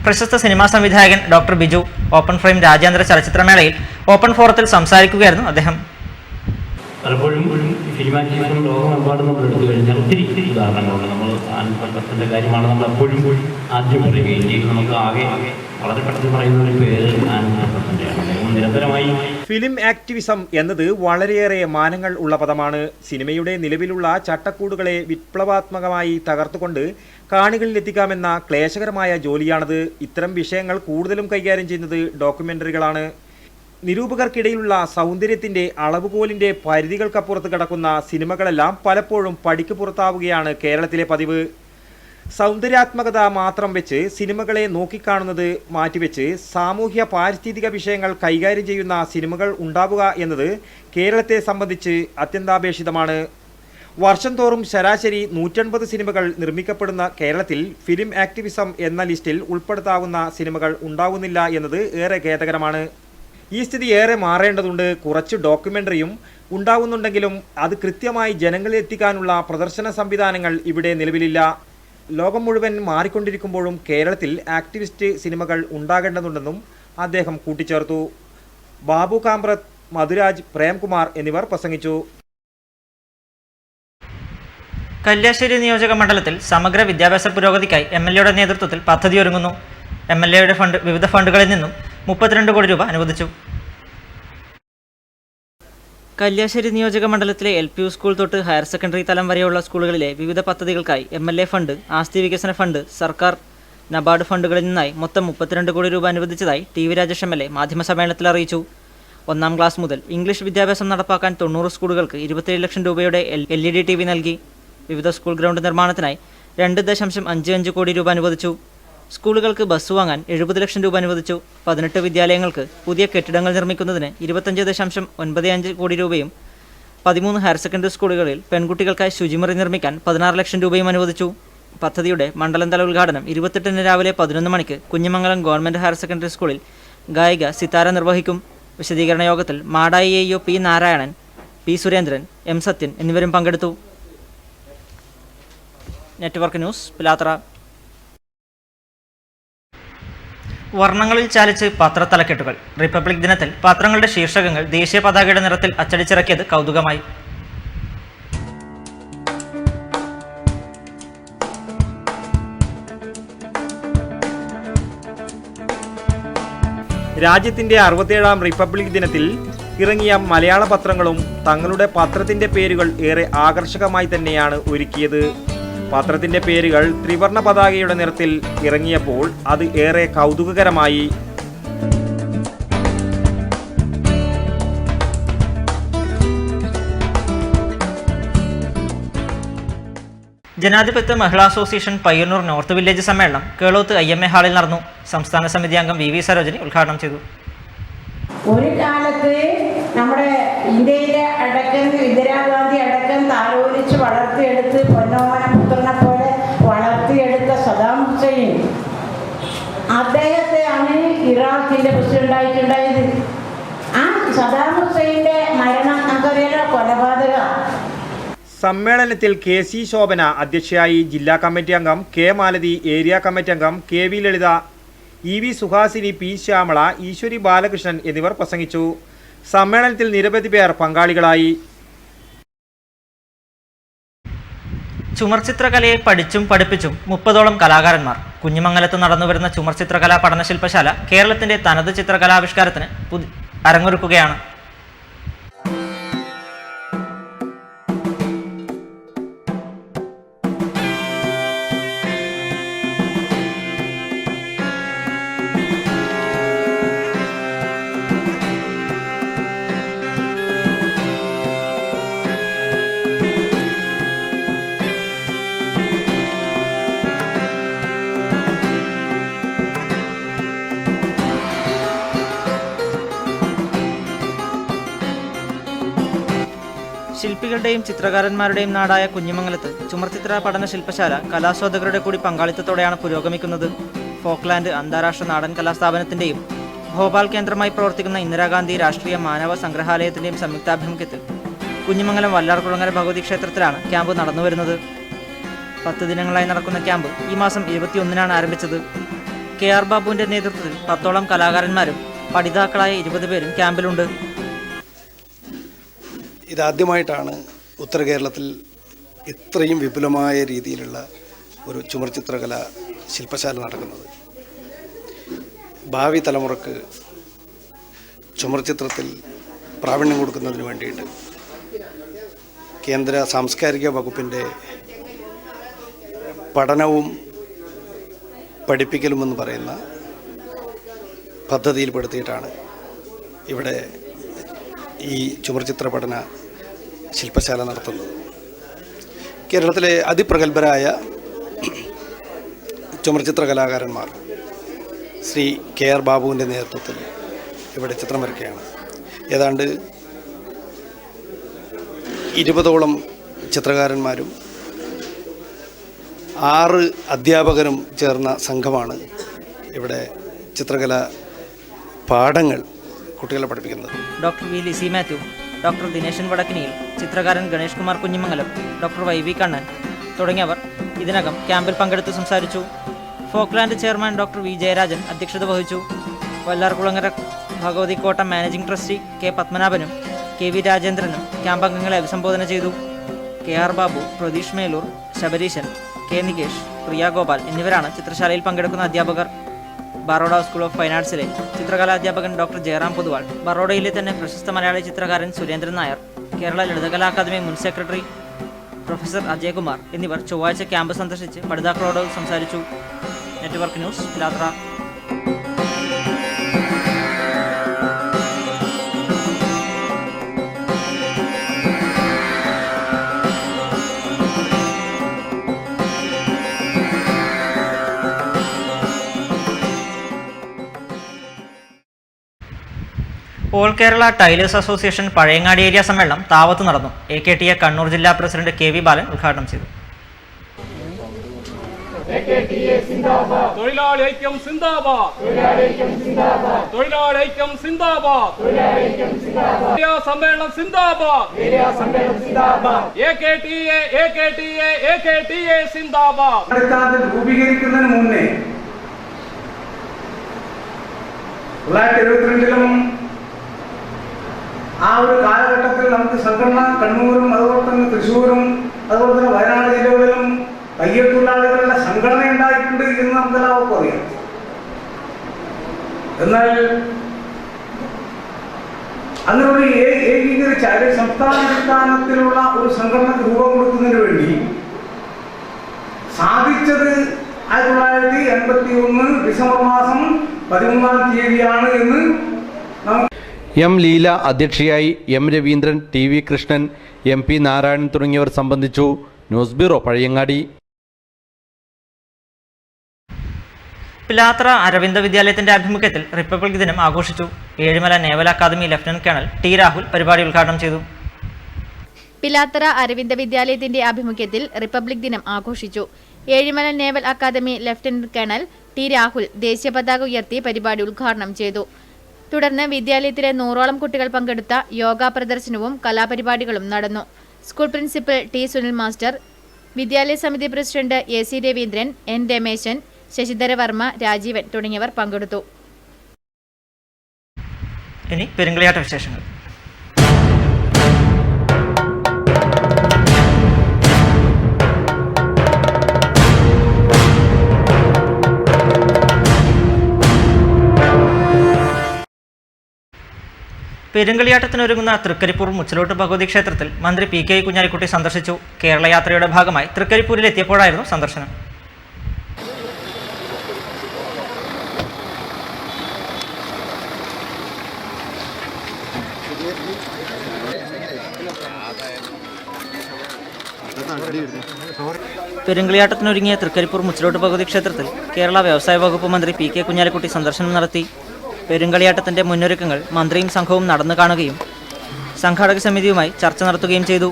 പ്രശസ്ത സിനിമാ സംവിധായകൻ ഡോക്ടർ ബിജു ഓപ്പൺ ഫ്രെയിം രാജ്യാന്തര ചലച്ചിത്രമേളയിൽ ഓപ്പൺ ഫോറത്തിൽ സംസാരിക്കുകയായിരുന്നു അദ്ദേഹം. പലപ്പോഴും ഫിലിം ആക്ടിവിസം ലോകമെമ്പാടും നമ്മൾ എടുത്തു കഴിഞ്ഞാൽ ഒത്തിരി ഉദാഹരണങ്ങളുണ്ട്. നമ്മൾ ആൻപത്തിൻ്റെ കാര്യമാണ് നമ്മൾ എപ്പോഴും ആദ്യം പറയുക. ഇന്ത്യയിൽ നമുക്ക് ആകെ വളരെ പെട്ടെന്ന് പറയുന്ന ഒരു പേര് ആൻപത്തിൻ്റെയാണ്. നിരന്തരമായി ഫിലിം ആക്ടിവിസം എന്നത് വളരെയേറെ മാനങ്ങൾ ഉള്ള പദമാണ്. സിനിമയുടെ നിലവിലുള്ള ചട്ടക്കൂടുകളെ വിപ്ലവാത്മകമായി തകർത്തുകൊണ്ട് കാണികളിലെത്തിക്കാമെന്ന ക്ലേശകരമായ ജോലിയാണത്. ഇത്തരം വിഷയങ്ങൾ കൂടുതലും കൈകാര്യം ചെയ്യുന്നത് ഡോക്യുമെൻ്ററികളാണ്. നിരൂപകർക്കിടയിലുള്ള സൗന്ദര്യത്തിൻ്റെ അളവുകോലിൻ്റെ പരിധികൾക്കപ്പുറത്ത് കിടക്കുന്ന സിനിമകളെല്ലാം പലപ്പോഴും പടിക്ക് പുറത്താവുകയാണ് കേരളത്തിലെ പതിവ്. സൗന്ദര്യാത്മകത മാത്രം വെച്ച് സിനിമകളെ നോക്കിക്കാണുന്നത് മാറ്റിവെച്ച് സാമൂഹ്യ പാരിസ്ഥിതിക വിഷയങ്ങൾ കൈകാര്യം ചെയ്യുന്ന സിനിമകൾ ഉണ്ടാവുക എന്നത് കേരളത്തെ സംബന്ധിച്ച് അത്യന്താപേക്ഷിതമാണ്. വർഷം തോറും ശരാശരി 150 സിനിമകൾ നിർമ്മിക്കപ്പെടുന്ന കേരളത്തിൽ ഫിലിം ആക്ടിവിസം എന്ന ലിസ്റ്റിൽ ഉൾപ്പെടുത്താവുന്ന സിനിമകൾ ഉണ്ടാവുന്നില്ല എന്നത് ഏറെ ഖേദകരമാണ്. ഈ സ്ഥിതി ഏറെ മാറേണ്ടതുണ്ട്. കുറച്ച് ഡോക്യുമെൻ്ററിയും ഉണ്ടാവുന്നുണ്ടെങ്കിലും അത് കൃത്യമായി ജനങ്ങളിൽ എത്തിക്കാനുള്ള പ്രദർശന സംവിധാനങ്ങൾ ഇവിടെ നിലവിലില്ല. ലോകം മുഴുവൻ മാറിക്കൊണ്ടിരിക്കുമ്പോഴും കേരളത്തിൽ ആക്ടിവിസ്റ്റ് സിനിമകൾ ഉണ്ടാകേണ്ടതുണ്ടെന്നും അദ്ദേഹം കൂട്ടിച്ചേർത്തു. ബാബു കാമ്പ്രത്ത്, മധുരാജ്, പ്രേംകുമാർ എന്നിവർ പ്രസംഗിച്ചു. കല്യാശ്ശേരി നിയോജക മണ്ഡലത്തിൽ സമഗ്ര വിദ്യാഭ്യാസ പുരോഗതിക്കായി MLAയുടെ നേതൃത്വത്തിൽ പദ്ധതി ഒരുങ്ങുന്നു. MLAയുടെ വിവിധ ഫണ്ടുകളിൽ നിന്നും 32 കോടി രൂപ അനുവദിച്ചു. കല്യാശ്ശേരി നിയോജക മണ്ഡലത്തിലെ LP സ്കൂൾ തൊട്ട് ഹയർ സെക്കൻഡറി തലം വരെയുള്ള സ്കൂളുകളിലെ വിവിധ പദ്ധതികൾക്കായി MLA ഫണ്ട്, ആസ്തി വികസന ഫണ്ട്, സർക്കാർ നബാർഡ് ഫണ്ടുകളിൽ നിന്നായി മൊത്തം 32 കോടി രൂപ അനുവദിച്ചതായി TV രാജേഷ് MLA മാധ്യമസമ്മേളനത്തിൽ അറിയിച്ചു. 1-ാം ക്ലാസ് മുതൽ ഇംഗ്ലീഷ് വിദ്യാഭ്യാസം നടപ്പാക്കാൻ 90 സ്കൂളുകൾക്ക് 27 ലക്ഷം രൂപയുടെ LED TV നൽകി. വിവിധ സ്കൂൾ ഗ്രൗണ്ട് നിർമ്മാണത്തിനായി 2.55 കോടി രൂപ അനുവദിച്ചു. സ്കൂളുകൾക്ക് ബസ് വാങ്ങാൻ 70 ലക്ഷം രൂപ അനുവദിച്ചു. 18 വിദ്യാലയങ്ങൾക്ക് പുതിയ കെട്ടിടങ്ങൾ നിർമ്മിക്കുന്നതിന് 25.95 കോടി രൂപയും 13 ഹയർ സെക്കൻഡറി സ്കൂളുകളിൽ പെൺകുട്ടികൾക്കായി ശുചിമുറി നിർമ്മിക്കാൻ 16 ലക്ഷം രൂപയും അനുവദിച്ചു. പദ്ധതിയുടെ മണ്ഡലം തല ഉദ്ഘാടനം 28-ന് രാവിലെ 11 മണിക്ക് കുഞ്ഞിമംഗലം ഗവൺമെൻറ് ഹയർ സെക്കൻഡറി സ്കൂളിൽ ഗായിക സിതാര നിർവഹിക്കും. വിശദീകരണ യോഗത്തിൽ Madayi AO P Narayanan, P Surendran, M Sathyan എന്നിവരും പങ്കെടുത്തു. Network news, Pilathara. വർണ്ണങ്ങളിൽ ചാലിച്ച് പത്രത്തലക്കെട്ടുകൾ. റിപ്പബ്ലിക് ദിനത്തിൽ പത്രങ്ങളുടെ ശീർഷകങ്ങൾ ദേശീയ പതാകയുടെ നിറത്തിൽ അച്ചടിച്ചിറക്കിയത് കൗതുകമായി. രാജ്യത്തിന്റെ 67ാം റിപ്പബ്ലിക് ദിനത്തിൽ ഇറങ്ങിയ മലയാള പത്രങ്ങളും തങ്ങളുടെ പത്രത്തിന്റെ പേരുകൾ ഏറെ ആകർഷകമായി തന്നെയാണ് ഒരുക്കിയത്. പത്രത്തിന്റെ പേരുകൾ ത്രിവർണ്ണ പതാകയുടെ നിറത്തിൽ ഇറങ്ങിയപ്പോൾ അത് ഏറെ കൗതുകകരമായി. ജനാധിപത്യ മഹിളാ അസോസിയേഷൻ പയ്യന്നൂർ നോർത്ത് വില്ലേജ് സമ്മേളനം കേളോത്ത് IMA ഹാളിൽ നടന്നു. സംസ്ഥാന സമിതി അംഗം VV സരോജിനി ഉദ്ഘാടനം ചെയ്തു. ഒരു കാലത്ത് നമ്മുടെ ഇന്ത്യയിലെ അടക്കം ഇന്ദിരാഗാന്ധി അടക്കം താലോലിച്ച് വളർത്തിയെടുത്ത് പൊന്നോമന പുത്രനെ പോലെ വളർത്തിയെടുത്ത സദാം ഹുസൈൻ, അദ്ദേഹത്തെയാണ് ഇറാഖിൻ്റെ പ്രസിഡന്റായിട്ടുണ്ടായത്. ആ സദാം ഹുസൈൻ്റെ മരണം നമുക്കറിയാലോ, കൊലപാതക. സമ്മേളനത്തിൽ KC ശോഭന അധ്യക്ഷയായി. ജില്ലാ കമ്മിറ്റി അംഗം K മാലതി, ഏരിയ കമ്മിറ്റി അംഗം KV ലളിത, EV സുഹാസിനി, P ശ്യാമള, ഈശ്വരി ബാലകൃഷ്ണൻ എന്നിവർ പ്രസംഗിച്ചു. സമ്മേളനത്തിൽ നിരവധി പേർ പങ്കാളികളായി. ചുമർചിത്രകലയെ പഠിച്ചും പഠിപ്പിച്ചും 30ഓളം കലാകാരന്മാർ. കുഞ്ഞിമംഗലത്ത് നടന്നുവരുന്ന ചുമർചിത്രകലാ പഠനശില്പശാല കേരളത്തിന്റെ തനത് ചിത്രകലാവിഷ്കാരത്തിന് അരങ്ങൊരുക്കുകയാണ്. ശില്പികളുടെയും ചിത്രകാരന്മാരുടെയും നാടായ കുഞ്ഞിമംഗലത്ത് ചുമർചിത്ര പഠന ശില്പശാല കലാസ്വാദകരുടെ കൂടി പങ്കാളിത്തത്തോടെയാണ് പുരോഗമിക്കുന്നത്. ഫോക്ലാൻഡ് അന്താരാഷ്ട്ര നാടൻ കലാസ്ഥാപനത്തിന്റെയും ഭോപ്പാൽ കേന്ദ്രമായി പ്രവർത്തിക്കുന്ന ഇന്ദിരാഗാന്ധി രാഷ്ട്രീയ മാനവ സംഗ്രഹാലയത്തിന്റെയും സംയുക്താഭിമുഖ്യത്തിൽ കുഞ്ഞിമംഗലം വല്ലാർകുളങ്ങര ഭഗവതി ക്ഷേത്രത്തിലാണ് ക്യാമ്പ് നടന്നുവരുന്നത്. 10 ദിനങ്ങളായി നടക്കുന്ന ക്യാമ്പ് ഈ മാസം 21-നാണ് ആരംഭിച്ചത്. KR ബാബുവിന്റെ നേതൃത്വത്തിൽ 10ഓളം കലാകാരന്മാരും പഠിതാക്കളായ 20 പേരും ക്യാമ്പിലുണ്ട്. ഇതാദ്യമായിട്ടാണ് ഉത്തര കേരളത്തിൽ ഇത്രയും വിപുലമായ രീതിയിലുള്ള ഒരു ചുമർചിത്രകല ശില്പശാല നടക്കുന്നത്. ഭാവി തലമുറക്ക് ചുമർചിത്രത്തിൽ പ്രാവീണ്യം കൊടുക്കുന്നതിന് വേണ്ടിയിട്ട് കേന്ദ്ര സാംസ്കാരിക വകുപ്പിൻ്റെ പഠനവും പഠിപ്പിക്കലുമെന്ന് പറയുന്ന പദ്ധതിയിൽപ്പെടുത്തിയിട്ടാണ് ഇവിടെ ഈ ചുമർചിത്ര പഠന ശില്പശാല നടത്തുന്നത്. കേരളത്തിലെ അതിപ്രഗത്ഭരായ ചുമർചിത്ര കലാകാരന്മാർ ശ്രീ KR ബാബുവിൻ്റെ നേതൃത്വത്തിൽ ഇവിടെ ചിത്രം വരയ്ക്കുകയാണ്. ഏതാണ്ട് 20ഓളം ചിത്രകാരന്മാരും 6 അധ്യാപകരും ചേർന്ന സംഘമാണ് ഇവിടെ ചിത്രകല പാഠങ്ങൾ കുട്ടികളെ പഠിപ്പിക്കുന്നത്. Doctor V Lissy Mathew, doctor Dineshan Vadakkiniyil, ചിത്രകാരൻ ഗണേഷ് കുമാർ കുഞ്ഞിമംഗലം, ഡോക്ടർ YV കണ്ണൻ തുടങ്ങിയവർ ഇതിനകം ക്യാമ്പിൽ പങ്കെടുത്ത് സംസാരിച്ചു. Folkland chairman doctor V Jayarajan അധ്യക്ഷത വഹിച്ചു. Vallarkulangara Bhagavathikotta managing trustee K പത്മനാഭനും KV രാജേന്ദ്രനും ക്യാമ്പ് അംഗങ്ങളെ അഭിസംബോധന ചെയ്തു. KR ബാബു, പ്രതീഷ് മേലൂർ, ശബരീശൻ, K നികേഷ്, പ്രിയ ഗോപാൽ എന്നിവരാണ് ചിത്രശാലയിൽ പങ്കെടുക്കുന്ന അധ്യാപകർ. ബറോഡ സ്കൂൾ ഓഫ് ഫൈൻ ആർട്സിലെ ചിത്രകലാധ്യാപകൻ ഡോക്ടർ ജയറാം പൊതുവാൾ, ബറോഡയിലെ തന്നെ പ്രശസ്ത മലയാളി ചിത്രകാരൻ സുരേന്ദ്രൻ നായർ, കേരള ലളിതകലാ അക്കാദമി മുൻ സെക്രട്ടറി പ്രൊഫസർ അജയകുമാർ എന്നിവർ ചൊവ്വാഴ്ച ക്യാമ്പ് സന്ദർശിച്ച് പഠിതാക്കളോട് സംസാരിച്ചു. Network news, Pilathara. All Kerala tailors association Pazhayangadi area സമ്മേളനം താവത്ത് നടന്നു. AKTA കണ്ണൂർ ജില്ലാ പ്രസിഡന്റ് KV ബാലൻ ഉദ്ഘാടനം ചെയ്തു. തൊഴിലാളി ഐക്യം സിന്ദാബാദ്, തൊഴിലാളി ഐക്യം സിന്ദാബാദ്, സമ്മേളനം സിന്ദാബാദ്, AKTA സിന്ദാബാദ്. രൂപീകരിക്കുന്നതിന് മുന്നേ 1972 ആ ഒരു കാലഘട്ടത്തിൽ നമുക്ക് സംഘടന കണ്ണൂരും അതുപോലെ തന്നെ തൃശ്ശൂരും അതുപോലെ തന്നെ വയനാട് ജില്ലകളിലും തയ്യൽത്തൊഴിലാളികളുടെ സംഘടന ഉണ്ടായിട്ടുണ്ട് എന്ന് നമുക്കെല്ലാവർക്കും അറിയാം. എന്നാൽ അങ്ങനെ ഒരു ഏകീകരിച്ച അല്ലെങ്കിൽ സംസ്ഥാനാടിസ്ഥാനത്തിലുള്ള ഒരു സംഘടനക്ക് രൂപം കൊടുക്കുന്നതിന് വേണ്ടി സാധിച്ചത് 1981 ഡിസംബർ മാസം 13-ാം തീയതിയാണ് എന്ന് എം ലീല അധ്യക്ഷയായി, M Raveendran, T V Krishnan, M P Narayanan തുടങ്ങിയവർ സംബന്ധിച്ചു. News bureau, Pazhayangadi. പിലാത്തറ അരവിന്ദ വിദ്യാലയത്തിന്റെ ആഭിമുഖ്യത്തിൽ റിപ്പബ്ലിക് ദിനം ആഘോഷിച്ചു. Ezhimala naval academy lieutenant colonel T Rahul പരിപാടി ഉദ്ഘാടനം ചെയ്തു. പിലാത്തറ അരവിന്ദ വിദ്യാലയത്തിന്റെ ആഭിമുഖ്യത്തിൽ റിപ്പബ്ലിക് ദിനം ആഘോഷിച്ചു. Ezhimala naval academy lieutenant colonel T Rahul ദേശീയ പതാക ഉയർത്തി പരിപാടി ഉദ്ഘാടനം ചെയ്തു. തുടർന്ന് വിദ്യാലയത്തിലെ 100ഓളം കുട്ടികൾ പങ്കെടുത്ത യോഗ പ്രദർശനവും കലാപരിപാടികളും നടന്നു. School principal T Sunil master, വിദ്യാലയ സമിതി president A C Raveendran, N Rameshan, Sasidhara Varma, Rajeevan തുടങ്ങിയവർ പങ്കെടുത്തു. ഇനി പെരുങ്കളിയാട്ട വിശേഷങ്ങൾ. പെരുങ്കളിയാട്ടത്തിനൊരുങ്ങുന്ന തൃക്കരിപ്പൂർ മുച്ചിലോട്ട് ഭഗവതി ക്ഷേത്രത്തിൽ മന്ത്രി പി കെ കുഞ്ഞാലിക്കുട്ടി സന്ദർശിച്ചു. കേരള യാത്രയുടെ ഭാഗമായി തൃക്കരിപ്പൂരിൽ എത്തിയപ്പോഴായിരുന്നു സന്ദർശനം. പെരുങ്കളിയാട്ടത്തിനൊരുങ്ങിയ തൃക്കരിപ്പൂർ മുച്ചിലോട്ട് ഭഗവതി ക്ഷേത്രത്തിൽ കേരള വ്യവസായ വകുപ്പ് മന്ത്രി പി കെ കുഞ്ഞാലിക്കുട്ടി സന്ദർശനം നടത്തി. പെരുങ്കളിയാട്ടത്തിന്റെ മുന്നൊരുക്കങ്ങൾ മന്ത്രിയും സംഘവും നടന്നു കാണുകയും സംഘാടക സമിതിയുമായി ചർച്ച നടത്തുകയും ചെയ്തു.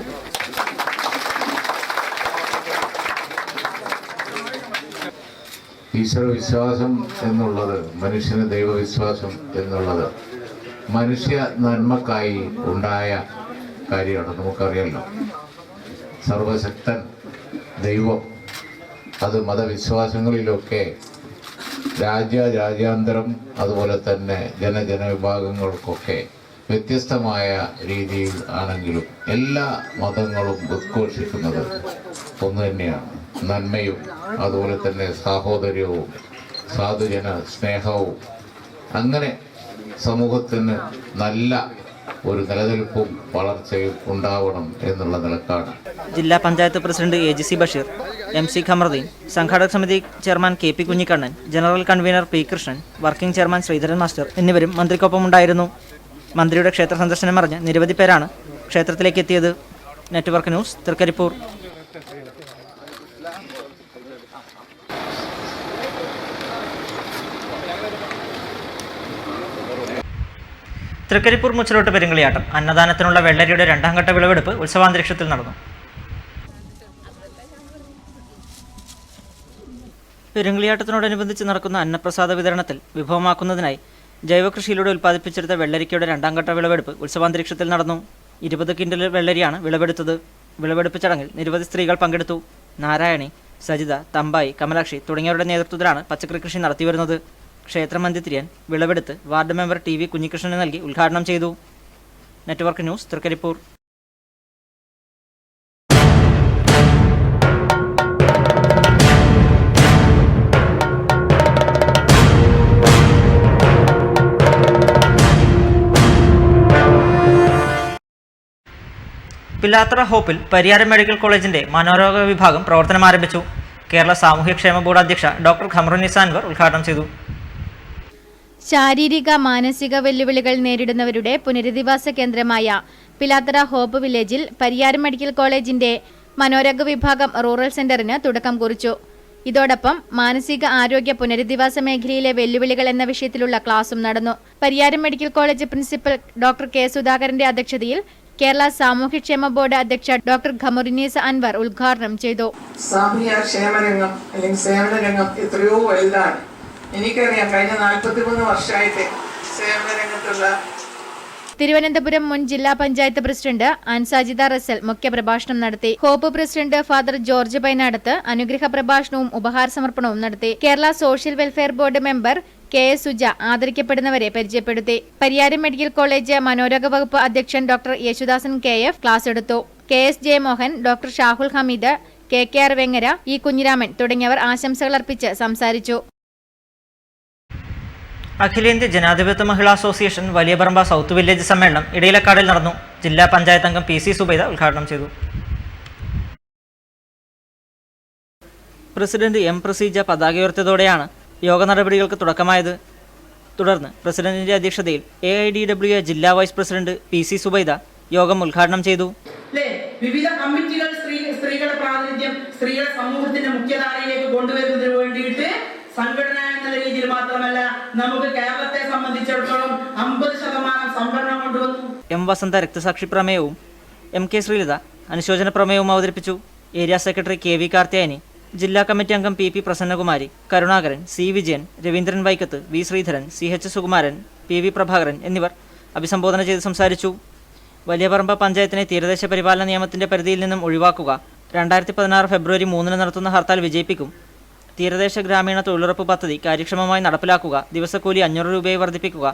ഈശ്വരവിശ്വാസം എന്നുള്ളത്, മനുഷ്യന് ദൈവവിശ്വാസം എന്നുള്ളത് മനുഷ്യ നന്മക്കായി ഉണ്ടായ കാര്യമാണ്. നമുക്കറിയാമല്ലോ, സർവശക്തൻ ദൈവം, അത് മതവിശ്വാസങ്ങളിലൊക്കെ രാജ്യാന്തരം അതുപോലെ തന്നെ ജനവിഭാഗങ്ങൾക്കൊക്കെ വ്യത്യസ്തമായ രീതിയിൽ ആണെങ്കിലും എല്ലാ മതങ്ങളും ഉദ്ഘോഷിക്കുന്നത് ഒന്ന് തന്നെയാണ്: നന്മയും അതുപോലെ തന്നെ സാഹോദര്യവും സാധുജന സ്നേഹവും. അങ്ങനെ സമൂഹത്തിന് നല്ല ഒരു നിലനിൽപ്പും വളർച്ചയും ഉണ്ടാവണം എന്നുള്ള നിലക്കാണ്. ജില്ലാ panchayat president AGC Basheer, MC Kamaruddin, സംഘാടക സമിതി chairman KP Kunhikannan, general convener P Krishnan, working chairman Sreedharan master എന്നിവരും മന്ത്രിക്കൊപ്പമുണ്ടായിരുന്നു. മന്ത്രിയുടെ ക്ഷേത്ര സന്ദർശനം അറിഞ്ഞ് നിരവധി പേരാണ് ക്ഷേത്രത്തിലേക്ക് എത്തിയത്. Network news, Trikaripur. തൃക്കരിപ്പൂർ മുച്ചിലോട്ട് പെരുങ്കളിയാട്ടം അന്നദാനത്തിനുള്ള വെള്ളരിയുടെ 2ാം ഘട്ട വിളവെടുപ്പ് ഉത്സവാന്തരീക്ഷത്തിൽ നടന്നു. പെരുങ്കളിയാട്ടത്തിനോടനുബന്ധിച്ച് നടക്കുന്ന അന്നപ്രസാദ വിതരണത്തിൽ വിഭവമാക്കുന്നതിനായി ജൈവകൃഷിയിലൂടെ ഉൽപ്പാദിപ്പിച്ചെടുത്ത വെള്ളരിക്കയുടെ 2ാം ഘട്ട വിളവെടുപ്പ് ഉത്സവാന്തരീക്ഷത്തിൽ നടന്നു. 20 കിൻഡൽ വെള്ളരിയാണ് വിളവെടുത്തത്. വിളവെടുപ്പ് ചടങ്ങിൽ നിരവധി സ്ത്രീകൾ പങ്കെടുത്തു. നാരായണി, സജിത, തമ്പായി, കമലാക്ഷി തുടങ്ങിയവരുടെ നേതൃത്വത്തിലാണ് പച്ചക്കറി കൃഷി നടത്തിവരുന്നത്. ക്ഷേത്രമന്തി തിരിയൻ വിളവെടുത്ത് വാർഡ് മെമ്പർ TV കുഞ്ഞികൃഷ്ണന് നൽകി ഉദ്ഘാടനം ചെയ്തു. Network news, Trikaripur. പിലാത്തറ ഹോപ്പിൽ പരിയാരം മെഡിക്കൽ കോളേജിന്റെ മനോരോഗ വിഭാഗം പ്രവർത്തനം ആരംഭിച്ചു. കേരള സാമൂഹ്യക്ഷേമ ബോർഡ് അധ്യക്ഷ ഡോക്ടർ ഖമറുന്നിസ അൻവർ ഉദ്ഘാടനം ചെയ്തു. ശാരീരിക മാനസിക വെല്ലുവിളികൾ നേരിടുന്നവരുടെ പുനരധിവാസ കേന്ദ്രമായ പിലാത്തറ ഹോപ്പ് വില്ലേജിൽ പരിയാരം മെഡിക്കൽ കോളേജിന്റെ മനോരോഗ വിഭാഗം റൂറൽ സെന്ററിന് തുടക്കം കുറിച്ചു. ഇതോടൊപ്പം മാനസിക ആരോഗ്യ പുനരധിവാസ മേഖലയിലെ വെല്ലുവിളികൾ എന്ന വിഷയത്തിലുള്ള ക്ലാസും നടന്നു. Pariyaram medical college principal doctor K സുധാകരന്റെ അധ്യക്ഷതയിൽ കേരള സാമൂഹ്യക്ഷേമ ബോർഡ് അധ്യക്ഷ ഡോക്ടർ ഖമറുന്നിസ അൻവർ ഉദ്ഘാടനം ചെയ്തു. സാമൂഹ്യ ക്ഷേമരംഗം അല്ലെങ്കിൽ സേവന രംഗം എത്രയോ വലുതാണ്. എനിക്കറിയാം, കഴിഞ്ഞ 43 വർഷമായിട്ട് സേവന രംഗത്തുള്ള. തിരുവനന്തപുരം മുൻ ജില്ലാ പഞ്ചായത്ത് പ്രസിഡന്റ് അൻസാജിദ റസൽ മുഖ്യപ്രഭാഷണം നടത്തി. Hope president father George Painadath അനുഗ്രഹ പ്രഭാഷണവും ഉപഹാര സമർപ്പണവും നടത്തി. Kerala social welfare board member KS Suja ആദരിക്കപ്പെടുന്നവരെ പരിചയപ്പെടുത്തി. പരിയാരം മെഡിക്കൽ കോളേജ് മനോരോഗ വകുപ്പ് അധ്യക്ഷൻ ഡോക്ടർ യേശുദാസൻ KF ക്ലാസ് എടുത്തു. KS Jayamohan, doctor Shahul Hameed, KKR Vengara, E Kunhiraman തുടങ്ങിയവർ ആശംസകൾ അർപ്പിച്ച് സംസാരിച്ചു. അഖിലേന്ത്യാ ജനാധിപത്യ മഹിളാ അസോസിയേഷൻ വലിയപറമ്പ സൗത്ത് വില്ലേജ് സമ്മേളനം ഇടയിലക്കാടിൽ നടന്നു. ജില്ലാ പഞ്ചായത്ത് അംഗം PC സുബൈദ ഉദ്ഘാടനം ചെയ്തു. പ്രസിഡന്റ് M പ്രസീജ പതാക ഉയർത്തിയതോടെയാണ് യോഗ നടപടികൾക്ക് തുടക്കമായത്. തുടർന്ന് പ്രസിഡന്റിന്റെ അധ്യക്ഷതയിൽ AIDWA ജില്ലാ വൈസ് പ്രസിഡന്റ് PC സുബൈദ യോഗം ഉദ്ഘാടനം ചെയ്തു. വിവിധ കമ്മിറ്റികൾ സ്ത്രീകളുടെ പ്രാതിനിധ്യം സ്ത്രീകളെ സമൂഹത്തിന്റെ മുഖ്യധാരയിലേക്ക് കൊണ്ടുവരുന്നതിന് വേണ്ടിയിട്ട് സംഘടന എന്നുള്ള രീതിയിൽ മാത്രമല്ല നമുക്ക് കേരളത്തെ സംബന്ധിച്ചിടത്തോളം 50% സംവരണം കൊണ്ടുവന്നു. M വസന്ത രക്തസാക്ഷി പ്രമേയവും MK ശ്രീലത അനുശോചന പ്രമേയവും അവതരിപ്പിച്ചു. ഏരിയ സെക്രട്ടറി KV കാർത്തിയായനി, ജില്ലാ കമ്മിറ്റി അംഗം PP പ്രസന്നകുമാരി, കരുണാകരൻ, C വിജയൻ, രവീന്ദ്രൻ വൈക്കത്ത്, V Sreedharan, CH Sukumaran, PV Prabhakaran എന്നിവർ അഭിസംബോധന ചെയ്ത് സംസാരിച്ചു. വലിയപറമ്പ പഞ്ചായത്തിനെ തീരദേശ പരിപാലന നിയമത്തിന്റെ പരിധിയിൽ നിന്നും ഒഴിവാക്കുക, 2016 ഫെബ്രുവരി 3 നടത്തുന്ന ഹർത്താൽ വിജയിപ്പിക്കും, തീരദേശ ഗ്രാമീണ തൊഴിലുറപ്പ് പദ്ധതി കാര്യക്ഷമമായി നടപ്പിലാക്കുക, ദിവസക്കൂലി 500 രൂപയായി വർദ്ധിപ്പിക്കുക,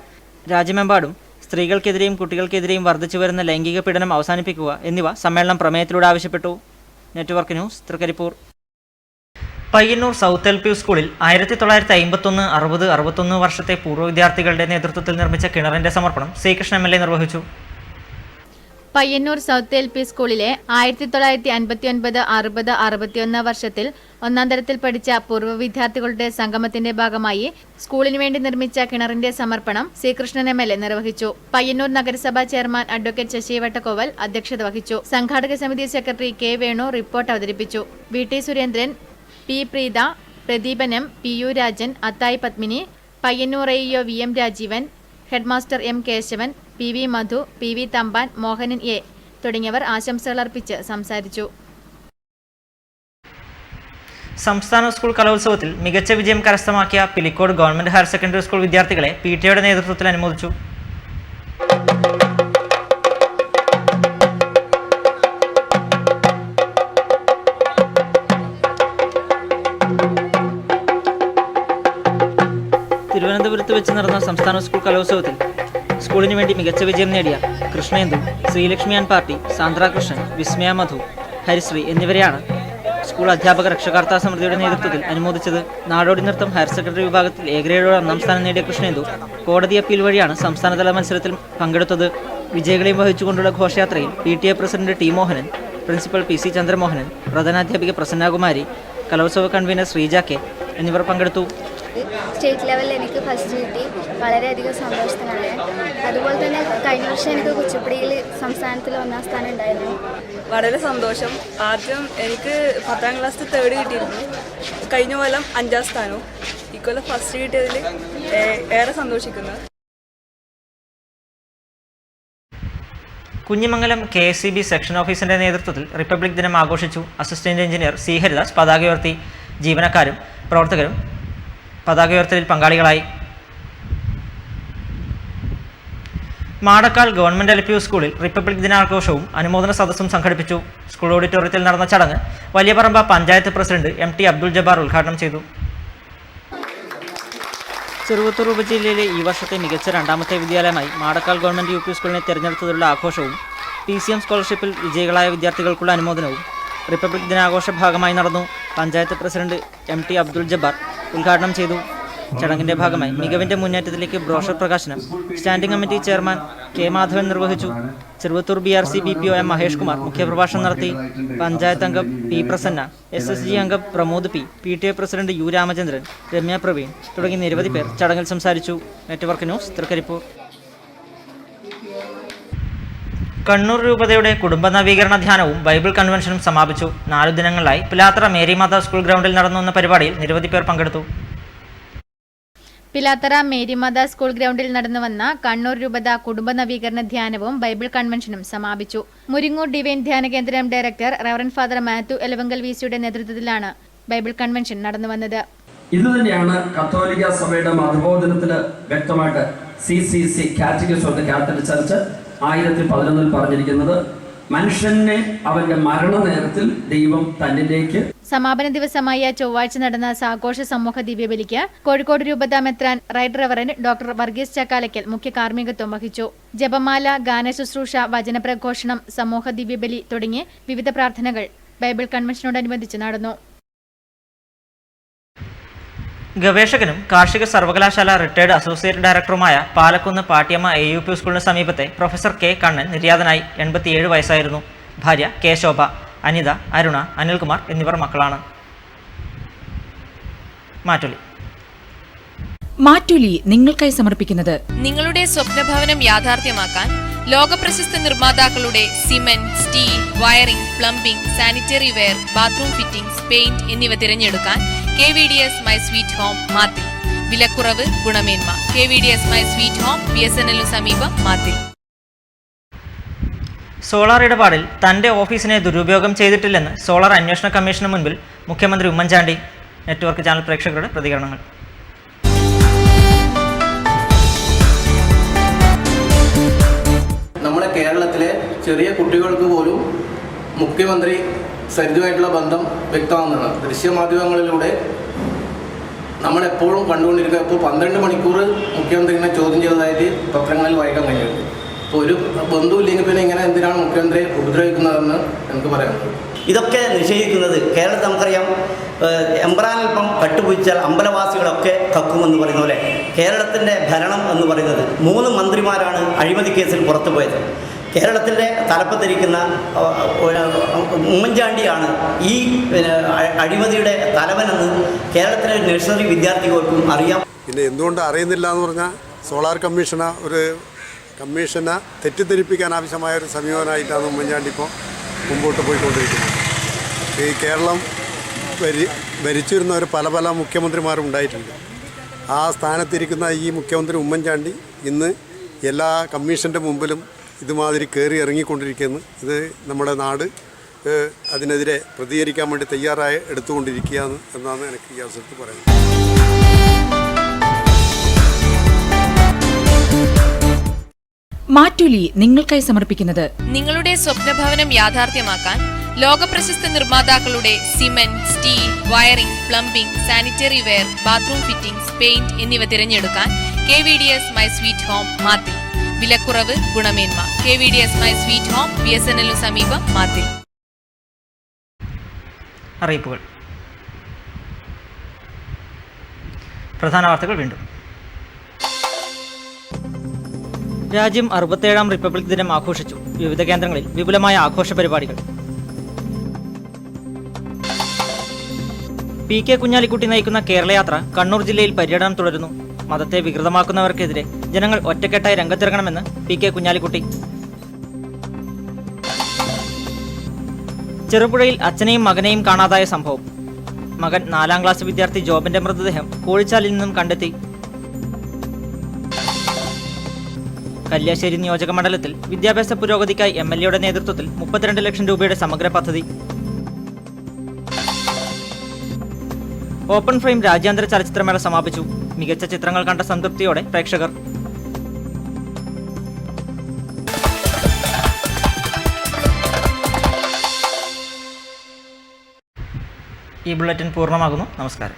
രാജ്യമെമ്പാടും സ്ത്രീകൾക്കെതിരെയും കുട്ടികൾക്കെതിരെയും വർദ്ധിച്ചു വരുന്ന ലൈംഗിക പീഡനം അവസാനിപ്പിക്കുക എന്നിവ സമ്മേളനം പ്രമേയത്തിലൂടെ ആവശ്യപ്പെട്ടു. Network news, Thrikaripur. Payyanur south LP സ്കൂളിൽ 1951-60-61 വർഷത്തെ പൂർവ്വ വിദ്യാർത്ഥികളുടെ നേതൃത്വത്തിൽ നിർമ്മിച്ച കിണറിന്റെ സമർപ്പണം ശ്രീകൃഷ്ണൻ MLA നിർവഹിച്ചു. പയ്യന്നൂർ സൗത്ത് LP സ്കൂളിലെ 1959-60-61 വർഷത്തിൽ ഒന്നാം തരത്തിൽ പഠിച്ച പൂർവ്വ വിദ്യാർത്ഥികളുടെ സംഗമത്തിന്റെ ഭാഗമായി സ്കൂളിനു വേണ്ടി നിർമ്മിച്ച കിണറിന്റെ സമർപ്പണം ശ്രീകൃഷ്ണൻ MLA നിർവഹിച്ചു. പയ്യന്നൂർ നഗരസഭാ ചെയർമാൻ അഡ്വക്കേറ്റ് ശശി വട്ടക്കോവൽ അധ്യക്ഷത വഹിച്ചു. സംഘാടക സമിതി സെക്രട്ടറി K വേണു റിപ്പോർട്ട് അവതരിപ്പിച്ചു. VT Surendran, P Preetha, Pradeepan M, PU Rajan, Athayi Padmini, Payyanur AEO VM Rajeevan, headmaster M Kesavan, PV Madhu, PV Thampan, Mohanan A തുടങ്ങിയവർ ആശംസകൾ അർപ്പിച്ച് സംസാരിച്ചു. സംസ്ഥാന സ്കൂൾ കലോത്സവത്തിൽ മികച്ച വിജയം കരസ്ഥമാക്കിയ Pilicode government higher secondary school വിദ്യാർത്ഥികളെ PTA നേതൃത്വത്തിൽ അനുമോദിച്ചു. തിരുവനന്തപുരത്ത് വെച്ച് നടന്ന സംസ്ഥാന സ്കൂൾ കലോത്സവത്തിൽ സ്കൂളിന് വേണ്ടി മികച്ച വിജയം നേടിയ കൃഷ്ണേന്ദു, ശ്രീലക്ഷ്മി ആൻഡ് പാർട്ടി, സാന്ദ്ര കൃഷ്ണൻ, വിസ്മയ മധു, ഹരിശ്രീ എന്നിവരെയാണ് സ്കൂൾ അധ്യാപക രക്ഷകർത്താ സമിതിയുടെ നേതൃത്വത്തിൽ അനുമോദിച്ചത്. നാടോടി നൃത്തം ഹയർ സെക്കൻഡറി വിഭാഗത്തിൽ A ഗ്രേഡോടെ 1ാം സ്ഥാനം നേടിയ കൃഷ്ണേന്ദു കോടതി അപ്പീൽ വഴിയാണ് സംസ്ഥാനതല മത്സരത്തിൽ പങ്കെടുത്തത്. വിജയികളെയും വഹിച്ചുകൊണ്ടുള്ള ഘോഷയാത്രയിൽ PTA president T Mohanan, principal PC Chandramohanan, പ്രധാനാധ്യാപിക പ്രസന്നകുമാരി, കലോത്സവ കൺവീനർ ശ്രീജ K എന്നിവർ പങ്കെടുത്തു. സ്റ്റേറ്റ് ലെവലിൽ എനിക്ക് ഫസ്റ്റ് കിട്ടി, വളരെയധികം സന്തോഷത്തിനാണ്. അതുപോലെ തന്നെ കഴിഞ്ഞ വർഷം എനിക്ക് കുച്ചിപ്പുടിയിൽ സംസ്ഥാനത്തിൽ 1ാം സ്ഥാനം ഉണ്ടായിരുന്നു. വളരെ സന്തോഷം. ആദ്യം എനിക്ക് 10ാം ക്ലാസ്സിൽ 3rd കിട്ടിയിരുന്നു, കഴിഞ്ഞ കൊല്ലം 5ാം സ്ഥാനവും, ഇക്കൊല്ലം ഫസ്റ്റ് കിട്ടിയതിൽ ഏറെ സന്തോഷിക്കുന്നു. കുഞ്ഞിമംഗലം KSCB സെക്ഷൻ ഓഫീസിന്റെ നേതൃത്വത്തിൽ റിപ്പബ്ലിക് ദിനം ആഘോഷിച്ചു. അസിസ്റ്റന്റ് എഞ്ചിനീയർ C ഹരിദാസ് പതാക ഉയർത്തി. ജീവനക്കാരും പ്രവർത്തകരും പതാക ഉയർത്തലിൽ പങ്കാളികളായി. മാടക്കാൽ ഗവൺമെന്റ് LP സ്കൂളിൽ റിപ്പബ്ലിക് ദിനാഘോഷവും അനുമോദന സദസ്സും സംഘടിപ്പിച്ചു. സ്കൂൾ ഓഡിറ്റോറിയത്തിൽ നടന്ന ചടങ്ങ് വലിയപറമ്പ പഞ്ചായത്ത് പ്രസിഡന്റ് MT അബ്ദുൾ ജബ്ബാർ ഉദ്ഘാടനം ചെയ്തു. ചെറുവത്തൂർ ഉപജില്ലയിലെ ഈ വർഷത്തെ മികച്ച 2ാമത്തെ വിദ്യാലയമായി മാടക്കാൽ ഗവൺമെന്റ് UP സ്കൂളിനെ തിരഞ്ഞെടുത്തതിലുള്ള ആഘോഷവും PCM സ്കോളർഷിപ്പിൽ വിജയികളായ വിദ്യാർത്ഥികൾക്കുള്ള അനുമോദനവും റിപ്പബ്ലിക് ദിനാഘോഷ ഭാഗമായി നടന്നു. പഞ്ചായത്ത് പ്രസിഡന്റ് MT അബ്ദുൾ ജബ്ബാർ ഉദ്ഘാടനം ചെയ്തു. ചടങ്ങിന്റെ ഭാഗമായി മികവിന്റെ മുന്നേറ്റത്തിലേക്ക് ബ്രോഷർ പ്രകാശനം standing committee chairman K Madhavan നിർവഹിച്ചു. Cheruvathur BRC BPO M Mahesh Kumar മുഖ്യപ്രഭാഷണം നടത്തി. പഞ്ചായത്ത് അംഗം P പ്രസന്ന, SSG അംഗം Pramod P, PTA president U Ramachandran, Ramya Praveen തുടങ്ങി നിരവധി പേർ ചടങ്ങിൽ സംസാരിച്ചു. Network news, Trikaripur. കണ്ണൂർ രൂപതയുടെ കുടുംബ നവീകരണ ധ്യാനവും ബൈബിൾ കൺവെൻഷനും സമാപിച്ചു. 4 ദിനങ്ങളിലായി പിലാത്തറ മേരി മാതാ സ്കൂൾ ഗ്രൗണ്ടിൽ നടന്നുവന്ന പരിപാടിയിൽ നിരവധി പേർ പങ്കെടുത്തു. പിലാത്തറ മേരിമാത സ്കൂൾ ഗ്രൗണ്ടിൽ നടന്നുവന്ന കണ്ണൂർ രൂപത കുടുംബ നവീകരണ ധ്യാനവും ബൈബിൾ കൺവെൻഷനും സമാപിച്ചു. മുരിങ്ങൂർ ഡിവൈൻ ധ്യാന കേന്ദ്രം ഡയറക്ടർ റവറന്റ് ഫാദർ മാത്യു എലവങ്കൽ VCയുടെ നേതൃത്വത്തിലാണ് ബൈബിൾ കൺവെൻഷൻ നടന്നുവന്നത്. ഇതുതന്നെയാണ് കത്തോലിക്ക സഭയുടെ മതബോധനത്തിന് വ്യക്തമായിട്ട് CCC catechism of the Catholic church 1011 പറഞ്ഞിരിക്കുന്നത്. മനുഷ്യനെ അവന്റെ മരണനേരത്തിൽ ദൈവം തന്നിലേക്ക്. സമാപന ദിവസമായ ചൊവ്വാഴ്ച നടന്ന സാഘോഷ സമൂഹ ദിവ്യബലിക്ക് കോഴിക്കോട് രൂപത മെത്രാൻ right reverend doctor Varghese Chakkalakkal മുഖ്യ കാർമ്മികത്വം വഹിച്ചു. ജപമാല, ഗാനശുശ്രൂഷ, വചനപ്രഘോഷണം, സമൂഹ ദിവ്യബലി തുടങ്ങിയ വിവിധ പ്രാർത്ഥനകൾ ബൈബിൾ കൺവെൻഷനോടനുബന്ധിച്ച് നടന്നു. ഗവേഷകനും കാർഷിക സർവകലാശാല റിട്ടയർഡ് അസോസിയേറ്റ് ഡയറക്ടറുമായ പാലക്കുന്ന് പാട്ടിയമ്മ AUP സ്കൂളിന് സമീപത്തെ പ്രൊഫസർ K. കണ്ണൻ നിര്യാതനായി. 87 വയസ്സായിരുന്നു. ഭാര്യ K. ശോഭ, അനിത, അരുണ, അനിൽകുമാർ എന്നിവർ മക്കളാണ്. മാറ്റുലി നിങ്ങൾക്കായി സമർപ്പിക്കുന്നത് നിങ്ങളുടെ സ്വപ്നഭവനം യാഥാർത്ഥ്യമാക്കാൻ ലോകപ്രശസ്ത നിർമ്മാതാക്കളുടെ cement, steel, wiring, plumbing, sanitary ware, bathroom fittings, paint എന്നിവ തിരഞ്ഞെടുക്കാൻ KVDS my sweet home Mathil. വിലക്കുറവ്, ഗുണമേന്മ. KVDS my sweet home, BSNL സമീപം, മാത്തിൽ. സോളാർ ഇടപാടിൽ തന്റെ ഓഫീസിനെ ദുരുപയോഗം ചെയ്തിട്ടില്ലെന്ന് സോളാർ അന്വേഷണ കമ്മീഷന് മുൻപിൽ മുഖ്യമന്ത്രി ഉമ്മൻചാണ്ടി. നെറ്റ്വർക്ക് ചാനൽ പ്രേക്ഷകരുടെ പ്രതികരണങ്ങൾ. നമ്മുടെ കേരളത്തിലെ ചെറിയ കുട്ടികൾക്ക് പോലും മുഖ്യമന്ത്രി സരിതുമായിട്ടുള്ള ബന്ധം വ്യക്തമാകുന്നതാണ്. ദൃശ്യമാധ്യമങ്ങളിലൂടെ നമ്മളെപ്പോഴും കണ്ടുകൊണ്ടിരിക്കുക. ഇപ്പോൾ 12 മണിക്കൂർ മുഖ്യമന്ത്രിനെ ചോദ്യം ചെയ്തതായിട്ട് പത്രങ്ങളിൽ വായിക്കാൻ കഴിയുന്നുണ്ട്. ഇപ്പോൾ ഒരു ബന്ധുവില്ലെങ്കിൽ പിന്നെ ഇങ്ങനെ എന്തിനാണ് മുഖ്യമന്ത്രിയെ ഉപദ്രവിക്കുന്നതെന്ന് എനിക്ക് പറയാനുള്ളത്. ഇതൊക്കെ നിഷേധിക്കുന്നത് കേരളത്തിൽ നമുക്കറിയാം, എംബ്രാനിൽപ്പം കട്ടുപൊയിച്ചാൽ അമ്പലവാസികളൊക്കെ കക്കുമെന്ന് പറയുന്ന പോലെ കേരളത്തിൻ്റെ ഭരണം എന്ന് പറയുന്നത് 3 മന്ത്രിമാരാണ് അഴിമതി കേസിൽ പുറത്തു പോയത്. കേരളത്തിൻ്റെ തലപ്പത്തിരിക്കുന്ന ഉമ്മൻചാണ്ടിയാണ് ഈ അഴിമതിയുടെ തലവനെന്ന് കേരളത്തിലെ നഴ്സറി വിദ്യാർത്ഥികൾക്കും അറിയാം. പിന്നെ എന്തുകൊണ്ട് അറിയുന്നില്ല എന്ന് പറഞ്ഞാൽ സോളാർ കമ്മീഷനെ തെറ്റിദ്ധരിപ്പിക്കാൻ ആവശ്യമായ ഒരു സമീപനമായിട്ടാണ് ഉമ്മൻചാണ്ടി ഇപ്പോൾ മുമ്പോട്ട് പോയിക്കൊണ്ടിരിക്കുന്നത്. ഈ കേരളം ഭരിച്ചിരുന്നവർ പല മുഖ്യമന്ത്രിമാരും ഉണ്ടായിട്ടുണ്ട്. ആ സ്ഥാനത്തിരിക്കുന്ന ഈ മുഖ്യമന്ത്രി ഉമ്മൻചാണ്ടി ഇന്ന് എല്ലാ കമ്മീഷൻ്റെ മുമ്പിലും ഇതുമാതിരി കയറി ഇറങ്ങിക്കൊണ്ടിരിക്കുന്നു. ഇത് നമ്മുടെ നാട് അതിനെതിരെ പ്രതികരിക്കാൻ വേണ്ടി തയ്യാറായി എടുത്തുകൊണ്ടിരിക്കുകയാണ് എന്നാണ് എനിക്ക് ഈ അവസരത്തിൽ പറയുന്നത്. മാറ്റുലി നിങ്ങൾക്കായി സമർപ്പിക്കുന്നത് നിങ്ങളുടെ സ്വപ്നഭവനം യാഥാർത്ഥ്യമാക്കാൻ ലോകപ്രശസ്ത നിർമ്മാതാക്കളുടെ cement, steel, wiring, plumbing, sanitary ware, bathroom fittings, paint എന്നിവ തിരഞ്ഞെടുക്കാൻ KVDS my sweet home, Mathil. വിലക്കുറവ്, ഗുണമേന്മ. KVDS my sweet home, BSNL സമീപം, മാത്തിൽ. അറിയിപ്പുകൾ. പ്രധാന വാർത്തകൾ വീണ്ടും. രാജ്യം 67ാം റിപ്പബ്ലിക് ദിനം ആഘോഷിച്ചു. വിവിധ കേന്ദ്രങ്ങളിൽ വിപുലമായ ആഘോഷ പരിപാടികൾ. PK കുഞ്ഞാലിക്കുട്ടി നയിക്കുന്ന കേരളയാത്ര കണ്ണൂർ ജില്ലയിൽ പര്യടനം തുടരുന്നു. മതത്തെ വികൃതമാക്കുന്നവർക്കെതിരെ ജനങ്ങൾ ഒറ്റക്കെട്ടായി രംഗത്തിറങ്ങണമെന്ന് PK കുഞ്ഞാലിക്കുട്ടി. ചെറുപുഴയിൽ അച്ഛനെയും മകനെയും കാണാതായ സംഭവം. മകൻ 4ാം ക്ലാസ് വിദ്യാർത്ഥി ജോബിന്റെ മൃതദേഹം കോഴിച്ചാലിൽ നിന്നും കണ്ടെത്തി. കല്യാശ്ശേരി നിയോജക മണ്ഡലത്തിൽ വിദ്യാഭ്യാസ പുരോഗതിക്കായി MLAയുടെ നേതൃത്വത്തിൽ 32 ലക്ഷം രൂപയുടെ സമഗ്ര പദ്ധതി. ഓപ്പൺ ഫ്രെയിം രാജ്യാന്തര ചലച്ചിത്രമേള സമാപിച്ചു. മികച്ച ചിത്രങ്ങൾ കണ്ട സംതൃപ്തിയോടെ പ്രേക്ഷകർ. ഈ ബുള്ളറ്റിൻ പൂർണ്ണമാകുന്നു. നമസ്കാരം.